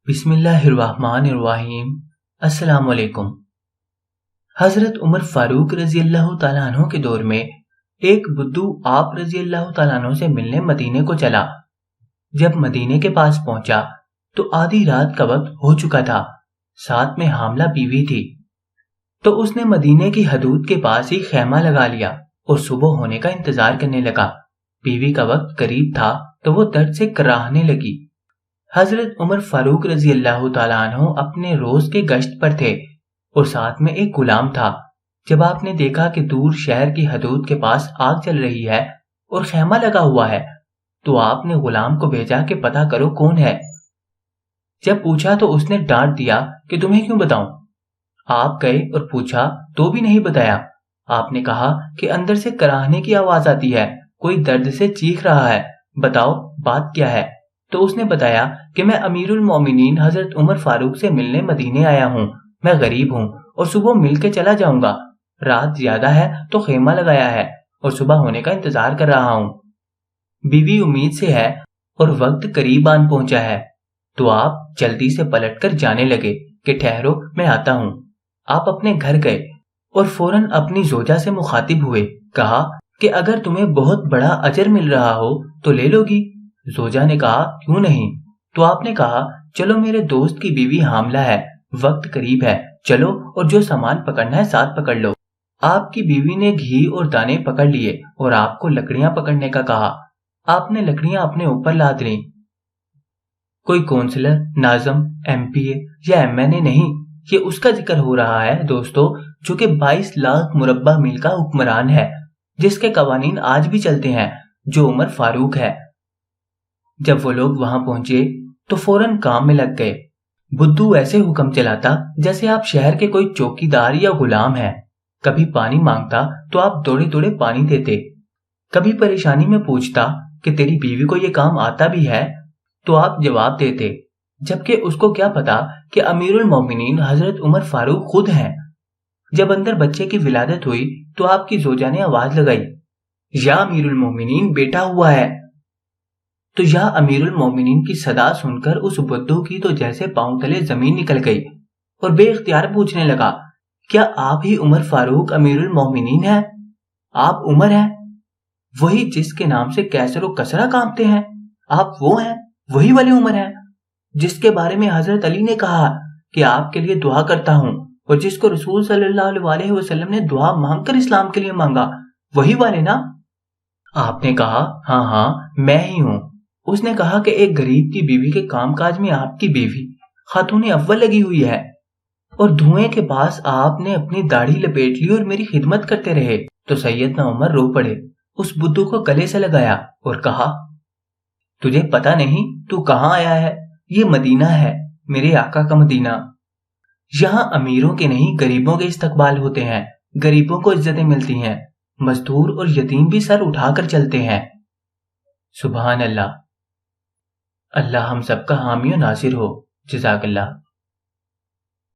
بسم اللہ الرحمن الرحیم۔ السلام علیکم۔ حضرت عمر فاروق رضی اللہ تعالیٰ عنہ کے دور میں ایک بدو آپ رضی اللہ تعالیٰ عنہ سے ملنے مدینے کو چلا۔ جب مدینے کے پاس پہنچا تو آدھی رات کا وقت ہو چکا تھا، ساتھ میں حاملہ بیوی تھی، تو اس نے مدینے کی حدود کے پاس ہی خیمہ لگا لیا اور صبح ہونے کا انتظار کرنے لگا۔ بیوی کا وقت قریب تھا تو وہ درد سے کراہنے لگی۔ حضرت عمر فاروق رضی اللہ تعالیٰ عنہ اپنے روز کے گشت پر تھے اور ساتھ میں ایک غلام تھا۔ جب آپ نے دیکھا کہ دور شہر کی حدود کے پاس آگ چل رہی ہے اور خیمہ لگا ہوا ہے تو آپ نے غلام کو بھیجا کہ پتہ کرو کون ہے۔ جب پوچھا تو اس نے ڈانٹ دیا کہ تمہیں کیوں بتاؤں؟ آپ گئے اور پوچھا تو بھی نہیں بتایا۔ آپ نے کہا کہ اندر سے کراہنے کی آواز آتی ہے، کوئی درد سے چیخ رہا ہے، بتاؤ بات کیا ہے؟ تو اس نے بتایا کہ میں امیر المومنین حضرت عمر فاروق سے ملنے مدینے آیا ہوں، میں غریب ہوں اور صبح مل کے چلا جاؤں گا، رات زیادہ ہے تو خیمہ لگایا ہے اور صبح ہونے کا انتظار کر رہا ہوں۔ بیوی امید سے ہے اور وقت قریب آن پہنچا ہے۔ تو آپ جلدی سے پلٹ کر جانے لگے کہ ٹھہرو میں آتا ہوں۔ آپ اپنے گھر گئے اور فوراً اپنی زوجہ سے مخاطب ہوئے، کہا کہ اگر تمہیں بہت بڑا اجر مل رہا ہو تو لے لو گی۔ زوجہ نے کہا کیوں نہیں؟ تو آپ نے کہا چلو میرے دوست کی بیوی حاملہ ہے، وقت قریب ہے، چلو اور جو سامان پکڑنا ہے ساتھ پکڑ لو۔ آپ کی بیوی نے گھی اور دانے پکڑ لیے اور آپ کو لکڑیاں پکڑنے کا کہا۔ آپ نے لکڑیاں اپنے اوپر لاد لیں۔ کوئی کونسلر، ناظم، ایم پی اے یا ایم این اے نہیں، یہ اس کا ذکر ہو رہا ہے دوستو جو کہ 22 لاکھ مربع میل کا حکمران ہے، جس کے قوانین آج بھی چلتے ہیں، جو عمر فاروق ہے۔ جب وہ لوگ وہاں پہنچے تو فوراً کام میں لگ گئے۔ بدو ایسے حکم چلاتا جیسے آپ شہر کے کوئی چوکی دار یا غلام ہیں۔ کبھی پانی مانگتا تو آپ دوڑے دوڑے پانی دیتے، کبھی پریشانی میں پوچھتا کہ تیری بیوی کو یہ کام آتا بھی ہے تو آپ جواب دیتے، جبکہ اس کو کیا پتا کہ امیر المومنین حضرت عمر فاروق خود ہیں۔ جب اندر بچے کی ولادت ہوئی تو آپ کی زوجہ نے آواز لگائی، یا امیر المومنین بیٹا ہوا ہے۔ تو یا امیر المومنین کی صدا سن کر اس بدو کی تو جیسے پاؤں تلے زمین نکل گئی اور بے اختیار پوچھنے لگا، کیا آپ ہی عمر فاروق امیر المومنین ہیں؟ آپ عمر ہیں، وہی جس کے نام سے کیسر و کسرا کانپتے ہیں؟ آپ وہ ہیں، وہی والے عمر ہیں جس کے بارے میں حضرت علی نے کہا کہ آپ کے لیے دعا کرتا ہوں، اور جس کو رسول صلی اللہ علیہ وسلم نے دعا مانگ کر اسلام کے لیے مانگا، وہی والے نا؟ آپ نے کہا ہاں ہاں میں ہی ہوں۔ اس نے کہا کہ ایک غریب کی بیوی کے کام کاج میں آپ کی بیوی خاتون اول لگی ہوئی ہے، اور دھوئیں کے پاس آپ نے اپنی داڑھی لپیٹ لی اور میری خدمت کرتے رہے۔ تو سیدنا عمر رو پڑے، اس بدو کو گلے سے لگایا اور کہا، تجھے پتا نہیں تو کہاں آیا ہے؟ یہ مدینہ ہے، میرے آقا کا مدینہ۔ یہاں امیروں کے نہیں غریبوں کے استقبال ہوتے ہیں، غریبوں کو عزتیں ملتی ہیں، مزدور اور یتیم بھی سر اٹھا کر چلتے ہیں۔ سبحان اللہ۔ اللہ ہم سب کا حامی و ناصر ہو۔ جزاک اللہ۔